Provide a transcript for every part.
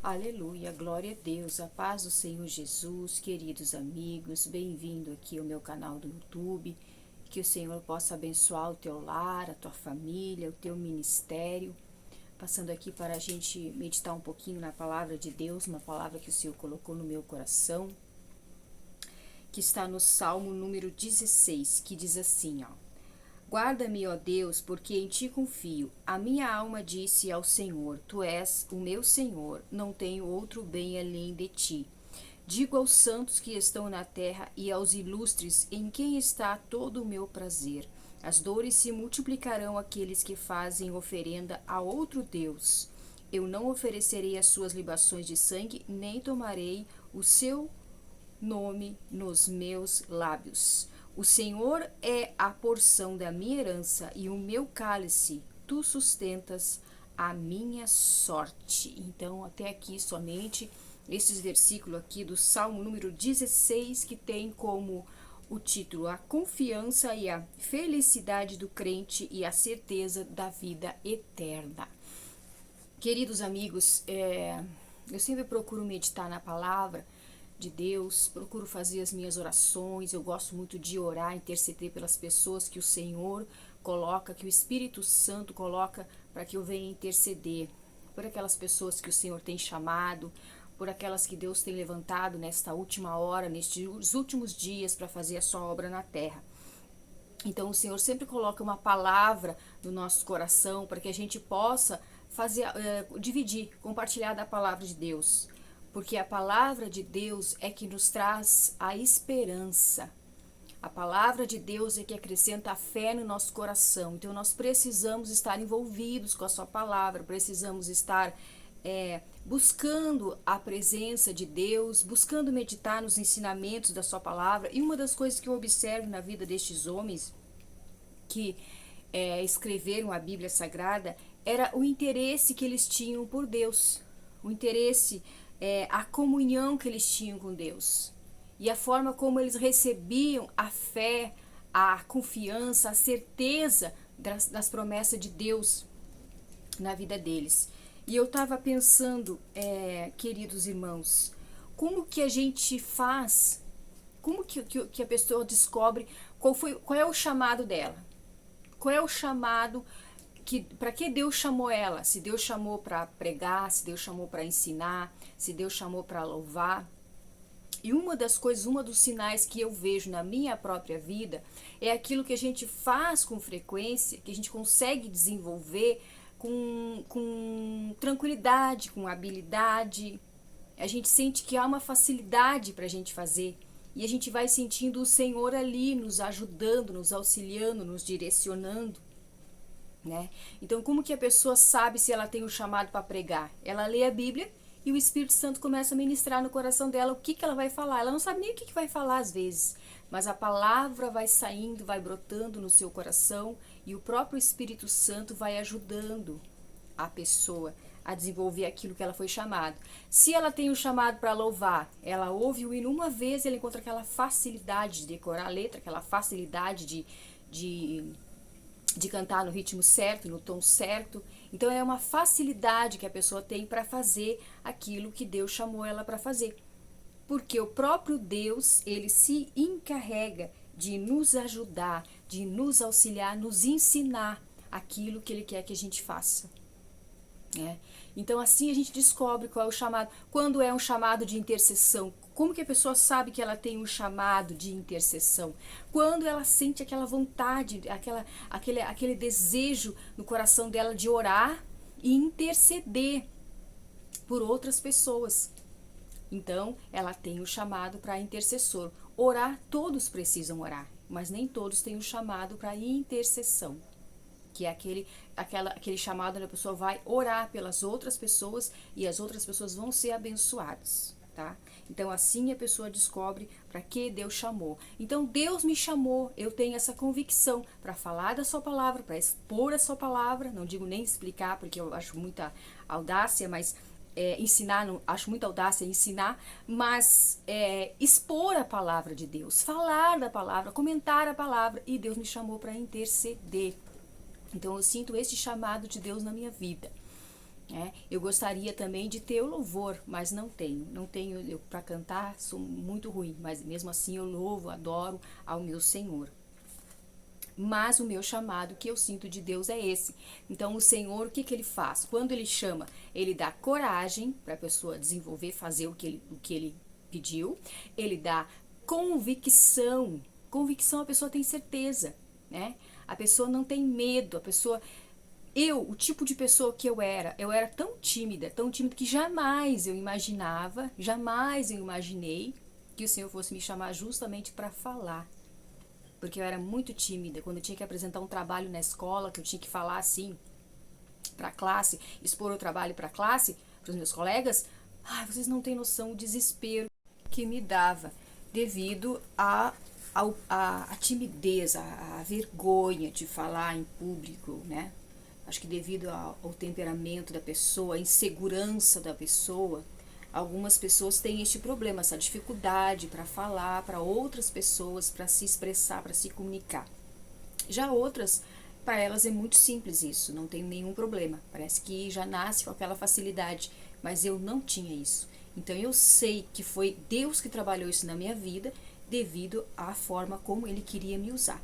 Aleluia, glória a Deus, a paz do Senhor Jesus, queridos amigos, bem-vindo aqui ao meu canal do YouTube, que o Senhor possa abençoar o teu lar, a tua família, o teu ministério, passando aqui para a gente meditar um pouquinho na palavra de Deus, uma palavra que o Senhor colocou no meu coração, que está no Salmo número 16, que diz assim, ó: Guarda-me, ó Deus, porque em ti confio. A minha alma disse ao Senhor: Tu és o meu Senhor, não tenho outro bem além de ti. Digo aos santos que estão na terra e aos ilustres em quem está todo o meu prazer. As dores se multiplicarão àqueles que fazem oferenda a outro Deus. Eu não oferecerei as suas libações de sangue, nem tomarei o seu nome nos meus lábios. O Senhor é a porção da minha herança e o meu cálice, tu sustentas a minha sorte. Então, até aqui somente esses versículos aqui do Salmo número 16, que tem como o título A Confiança e a Felicidade do Crente e a Certeza da Vida Eterna. Queridos amigos, eu sempre procuro meditar na palavra de Deus, procuro fazer as minhas orações, eu gosto muito de orar, interceder pelas pessoas que o Senhor coloca, que o Espírito Santo coloca para que eu venha interceder, por aquelas pessoas que o Senhor tem chamado, por aquelas que Deus tem levantado nesta última hora, nestes últimos dias para fazer a sua obra na terra. Então o Senhor sempre coloca uma palavra no nosso coração para que a gente possa fazer, dividir, compartilhar da palavra de Deus. Porque a palavra de Deus é que nos traz a esperança. A palavra de Deus é que acrescenta a fé no nosso coração. Então nós precisamos estar envolvidos com a sua palavra, precisamos estar buscando a presença de Deus, buscando meditar nos ensinamentos da sua palavra. E uma das coisas que eu observo na vida destes homens que escreveram a Bíblia Sagrada era o interesse que eles tinham por Deus, o interesse, a comunhão que eles tinham com Deus e a forma como eles recebiam a fé, a confiança, a certeza das promessas de Deus na vida deles. E eu estava pensando, queridos irmãos, como que a gente faz, como que a pessoa descobre qual é o chamado dela? Qual é o chamado, para que Deus chamou ela? Se Deus chamou para pregar, se Deus chamou para ensinar, se Deus chamou para louvar. E uma das coisas, uma dos sinais que eu vejo na minha própria vida é aquilo que a gente faz com frequência, que a gente consegue desenvolver com tranquilidade, com habilidade. A gente sente que há uma facilidade para a gente fazer. E a gente vai sentindo o Senhor ali nos ajudando, nos auxiliando, nos direcionando, né? Então, como que a pessoa sabe se ela tem um chamado para pregar? Ela lê a Bíblia e o Espírito Santo começa a ministrar no coração dela o que ela vai falar. Ela não sabe nem o que vai falar às vezes, mas a palavra vai saindo, vai brotando no seu coração e o próprio Espírito Santo vai ajudando a pessoa a desenvolver aquilo que ela foi chamada. Se ela tem um chamado para louvar, ela ouve o hino uma vez, ela encontra aquela facilidade de decorar a letra, aquela facilidade de cantar no ritmo certo, no tom certo. Então é uma facilidade que a pessoa tem para fazer aquilo que Deus chamou ela para fazer. Porque o próprio Deus, ele se encarrega de nos ajudar, de nos auxiliar, nos ensinar aquilo que ele quer que a gente faça. Então assim a gente descobre qual é o chamado. Quando é um chamado de intercessão, como que a pessoa sabe que ela tem um chamado de intercessão? Quando ela sente aquela vontade, aquele desejo no coração dela de orar e interceder por outras pessoas. Então ela tem o chamado para intercessor. Orar, todos precisam orar, mas nem todos têm o chamado para intercessão, que é aquele chamado onde a pessoa vai orar pelas outras pessoas e as outras pessoas vão ser abençoadas, tá? Então assim a pessoa descobre para que Deus chamou. Então Deus me chamou, eu tenho essa convicção para falar da sua palavra, para expor a sua palavra, não digo nem explicar porque eu acho muita audácia, mas ensinar, não, acho muita audácia ensinar, mas expor a palavra de Deus, falar da palavra, comentar a palavra, e Deus me chamou para interceder. Então eu sinto esse chamado de Deus na minha vida. né? Eu gostaria também de ter o louvor, mas não tenho. Não tenho, eu para cantar sou muito ruim, mas mesmo assim eu louvo, adoro ao meu Senhor. Mas o meu chamado que eu sinto de Deus é esse. Então o Senhor, o que que ele faz? Quando ele chama, ele dá coragem para a pessoa desenvolver, fazer o que ele pediu. Ele dá convicção. Convicção, a pessoa tem certeza, né? A pessoa não tem medo, a pessoa... o tipo de pessoa que eu era tão tímida que jamais eu imaginava, jamais eu imaginei que o Senhor fosse me chamar justamente para falar. Porque eu era muito tímida, quando eu tinha que apresentar um trabalho na escola, que eu tinha que falar assim para a classe, expor o trabalho para a classe, para os meus colegas, vocês não têm noção o desespero que me dava devido a timidez, a vergonha de falar em público, né? Acho que devido ao temperamento da pessoa, a insegurança da pessoa, algumas pessoas têm este problema, essa dificuldade para falar para outras pessoas, para se expressar, para se comunicar. Já outras, para elas é muito simples isso, não tem nenhum problema. Parece que já nasce com aquela facilidade, mas eu não tinha isso. Então eu sei que foi Deus que trabalhou isso na minha vida devido à forma como Ele queria me usar.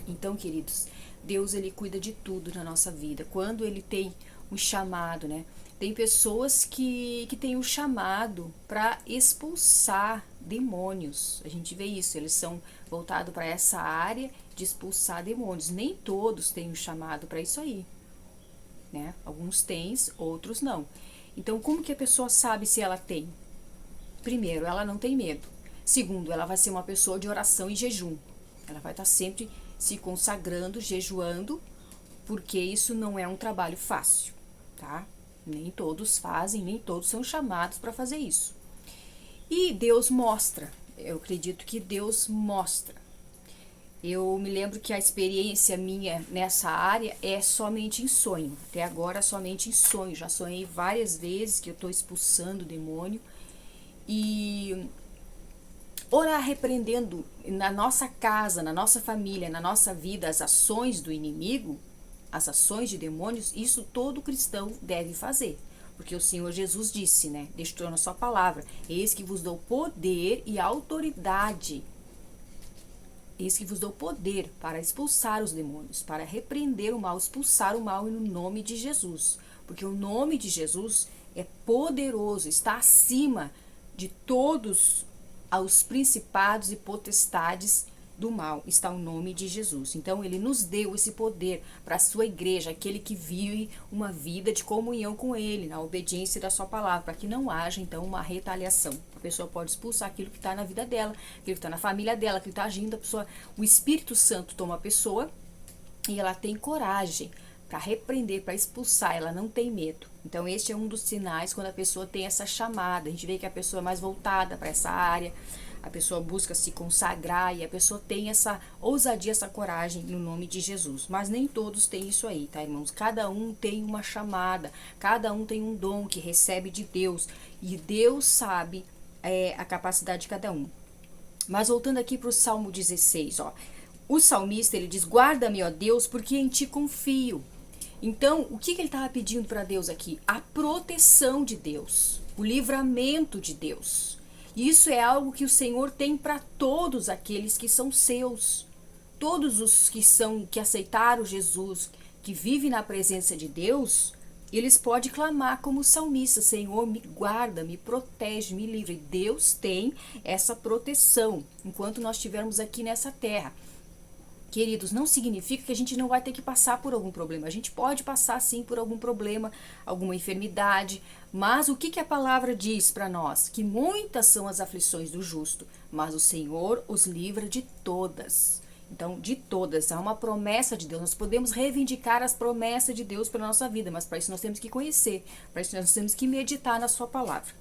Então, queridos, Deus ele cuida de tudo na nossa vida. Quando Ele tem um chamado, né? Tem pessoas que têm um chamado para expulsar demônios. A gente vê isso, eles são voltados para essa área de expulsar demônios. Nem todos têm um chamado para isso aí, né? Alguns têm, outros não. Então, como que a pessoa sabe se ela tem? Primeiro, ela não tem medo. Segundo, ela vai ser uma pessoa de oração e jejum. Ela vai estar sempre se consagrando, jejuando, porque isso não é um trabalho fácil, tá? Nem todos fazem, nem todos são chamados para fazer isso. E Deus mostra, eu acredito que Deus mostra. Eu me lembro que a experiência minha nessa área é somente em sonho. Até agora, somente em sonho. Já sonhei várias vezes que eu estou expulsando o demônio. E orar repreendendo na nossa casa, na nossa família, na nossa vida, as ações do inimigo, as ações de demônios, isso todo cristão deve fazer. Porque o Senhor Jesus disse, né? Deixou na sua palavra: eis que vos dou poder e autoridade. Eis que vos dou poder para expulsar os demônios, para repreender o mal, expulsar o mal no nome de Jesus. Porque o nome de Jesus é poderoso, está acima de todos os principados e potestades do mal, está o nome de Jesus. Então ele nos deu esse poder para a sua igreja, aquele que vive uma vida de comunhão com ele, na obediência da sua palavra, para que não haja então uma retaliação. A pessoa pode expulsar aquilo que está na vida dela, aquilo que está na família dela, aquilo que está agindo, a pessoa, o Espírito Santo toma a pessoa e ela tem coragem para repreender, para expulsar, ela não tem medo. Então este é um dos sinais quando a pessoa tem essa chamada. A gente vê que a pessoa é mais voltada para essa área, a pessoa busca se consagrar e a pessoa tem essa ousadia, essa coragem no nome de Jesus. Mas nem todos têm isso aí, tá, irmãos? Cada um tem uma chamada, cada um tem um dom que recebe de Deus e Deus sabe a capacidade de cada um. Mas voltando aqui para o Salmo 16, ó. O salmista, ele diz: guarda-me, ó Deus, porque em ti confio. Então, o que ele estava pedindo para Deus aqui? A proteção de Deus, o livramento de Deus. E isso é algo que o Senhor tem para todos aqueles que são seus. Todos os que aceitaram Jesus, que vivem na presença de Deus, eles podem clamar como salmista: Senhor, me guarda, me protege, me livre. Deus tem essa proteção enquanto nós estivermos aqui nessa terra. Queridos, não significa que a gente não vai ter que passar por algum problema. A gente pode passar sim por algum problema, alguma enfermidade, mas o que a palavra diz para nós? Que muitas são as aflições do justo, mas o Senhor os livra de todas. Então, de todas, há uma promessa de Deus. Nós podemos reivindicar as promessas de Deus para a nossa vida, mas para isso nós temos que conhecer, para isso nós temos que meditar na sua palavra.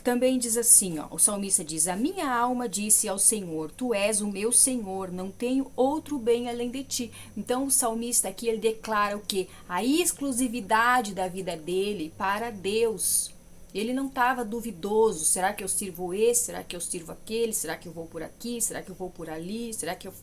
Também diz assim, ó, o salmista diz: a minha alma disse ao Senhor, tu és o meu Senhor, não tenho outro bem além de ti. Então o salmista aqui, ele declara o quê? A exclusividade da vida dele para Deus. Ele não estava duvidoso: será que eu sirvo esse? Será que eu sirvo aquele? Será que eu vou por aqui? Será que eu vou por ali? Será que eu...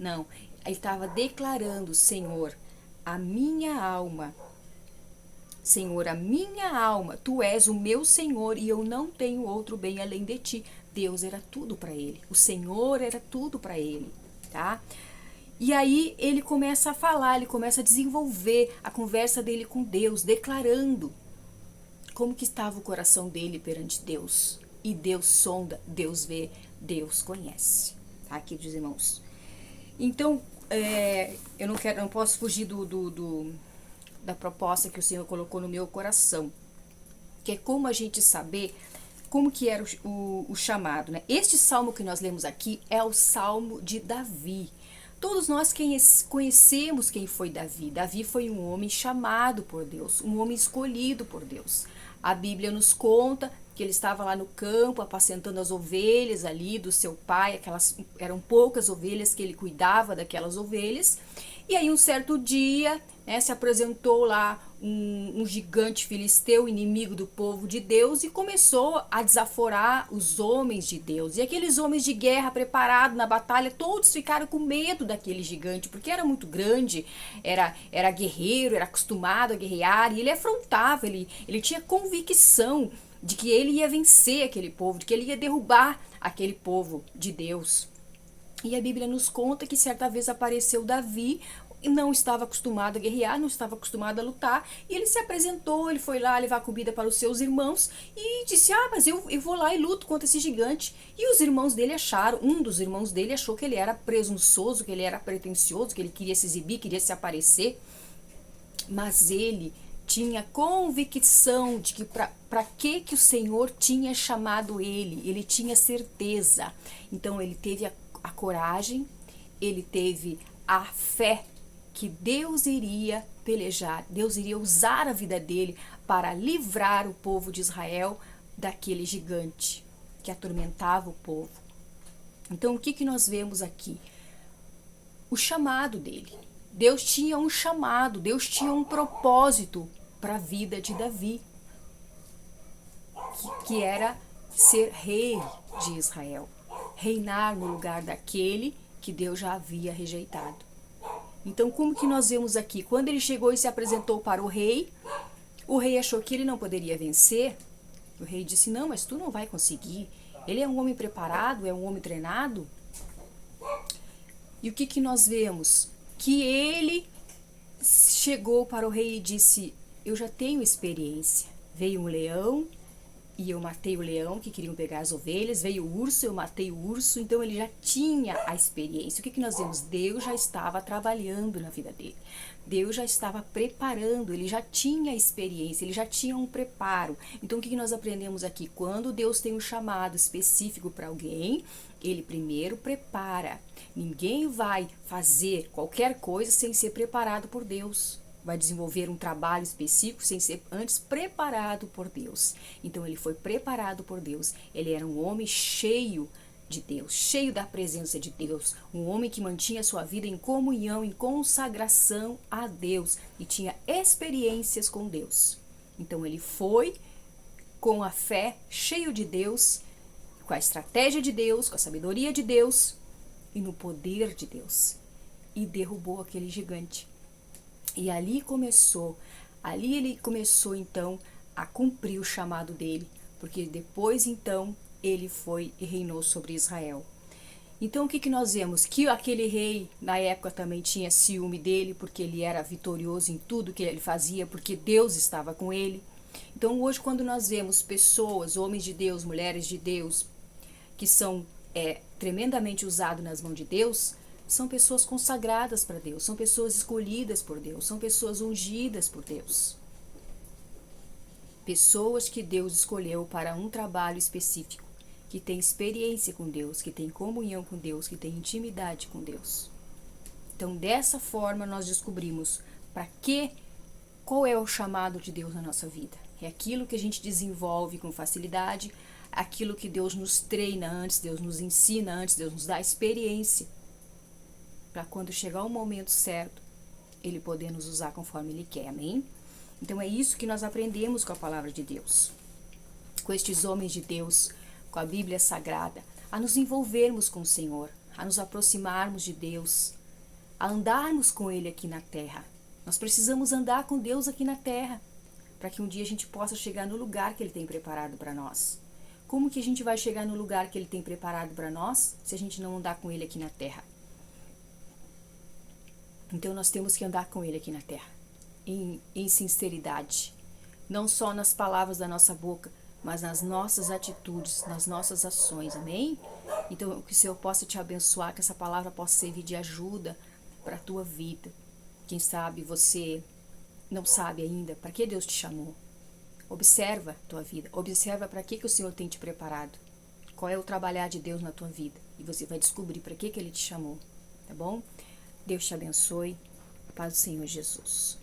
Não, ele estava declarando: Senhor, a minha alma. Senhor, a minha alma, tu és o meu Senhor e eu não tenho outro bem além de ti. Deus era tudo para ele, o Senhor era tudo para ele, tá? E aí ele começa a falar, ele começa a desenvolver a conversa dele com Deus, declarando como que estava o coração dele perante Deus. E Deus sonda, Deus vê, Deus conhece, tá, queridos irmãos? Então, eu não posso fugir da proposta que o Senhor colocou no meu coração, que é como a gente saber como que era o chamado, né? Este salmo que nós lemos aqui é o salmo de Davi. Todos nós conhecemos quem foi Davi. Davi foi um homem chamado por Deus, um homem escolhido por Deus. A Bíblia nos conta que ele estava lá no campo apacentando as ovelhas ali do seu pai, eram poucas ovelhas que ele cuidava daquelas ovelhas. E aí um certo dia, né, se apresentou lá um gigante filisteu, inimigo do povo de Deus, e começou a desaforar os homens de Deus. E aqueles homens de guerra preparados na batalha, todos ficaram com medo daquele gigante, porque era muito grande, era guerreiro, era acostumado a guerrear, e ele afrontava, ele tinha convicção de que ele ia vencer aquele povo, de que ele ia derrubar aquele povo de Deus. E a Bíblia nos conta que certa vez apareceu Davi, não estava acostumado a guerrear, não estava acostumado a lutar, e ele se apresentou, ele foi lá levar comida para os seus irmãos e disse, mas eu vou lá e luto contra esse gigante. E os irmãos dele acharam, um dos irmãos dele achou que ele era presunçoso, que ele era pretensioso, que ele queria se exibir, queria se aparecer, mas ele tinha convicção de que para que o Senhor tinha chamado ele tinha certeza. Então ele teve a coragem, ele teve a fé que Deus iria pelejar, Deus iria usar a vida dele para livrar o povo de Israel daquele gigante que atormentava o povo. Então o que nós vemos aqui? O chamado dele. Deus tinha um chamado, Deus tinha um propósito para a vida de Davi, que era ser rei de Israel, reinar no lugar daquele que Deus já havia rejeitado. Então, como que nós vemos aqui? Quando ele chegou e se apresentou para o rei achou que ele não poderia vencer. O rei disse, não, mas tu não vai conseguir. Ele é um homem preparado, é um homem treinado. E o que nós vemos? Que ele chegou para o rei e disse, eu já tenho experiência. Veio um leão e eu matei o leão que queriam pegar as ovelhas, veio o urso, eu matei o urso, então ele já tinha a experiência. O que nós vemos? Deus já estava trabalhando na vida dele. Deus já estava preparando, ele já tinha experiência, ele já tinha um preparo. Então o que nós aprendemos aqui? Quando Deus tem um chamado específico para alguém, ele primeiro prepara. Ninguém vai fazer qualquer coisa sem ser preparado por Deus. Vai desenvolver um trabalho específico sem ser antes preparado por Deus. Então ele foi preparado por Deus. Ele era um homem cheio de Deus, cheio da presença de Deus, um homem que mantinha sua vida em comunhão, em consagração a Deus e tinha experiências com Deus. Então ele foi com a fé, cheio de Deus, com a estratégia de Deus, com a sabedoria de Deus e no poder de Deus, e derrubou aquele gigante. E ali ele começou então a cumprir o chamado dele, porque depois então ele foi e reinou sobre Israel. Então o que nós vemos? Que aquele rei na época também tinha ciúme dele, porque ele era vitorioso em tudo que ele fazia, porque Deus estava com ele. Então hoje quando nós vemos pessoas, homens de Deus, mulheres de Deus, que são tremendamente usados nas mãos de Deus, são pessoas consagradas para Deus, são pessoas escolhidas por Deus, são pessoas ungidas por Deus. Pessoas que Deus escolheu para um trabalho específico, que tem experiência com Deus, que tem comunhão com Deus, que tem intimidade com Deus. Então, dessa forma, nós descobrimos qual é o chamado de Deus na nossa vida. É aquilo que a gente desenvolve com facilidade, aquilo que Deus nos treina antes, Deus nos ensina antes, Deus nos dá experiência, para quando chegar o momento certo, ele poder nos usar conforme ele quer, amém? Então é isso que nós aprendemos com a palavra de Deus, com estes homens de Deus, com a Bíblia Sagrada, a nos envolvermos com o Senhor, a nos aproximarmos de Deus, a andarmos com Ele aqui na terra. Nós precisamos andar com Deus aqui na terra, para que um dia a gente possa chegar no lugar que Ele tem preparado para nós. Como que a gente vai chegar no lugar que Ele tem preparado para nós, se a gente não andar com Ele aqui na terra? Então nós temos que andar com Ele aqui na terra, em sinceridade, não só nas palavras da nossa boca, mas nas nossas atitudes, nas nossas ações, amém? Então que o Senhor possa te abençoar, que essa palavra possa servir de ajuda para a tua vida. Quem sabe você não sabe ainda para que Deus te chamou. Observa a tua vida, observa para que o Senhor tem te preparado, qual é o trabalhar de Deus na tua vida, e você vai descobrir para que Ele te chamou, tá bom? Deus te abençoe, a paz do Senhor Jesus.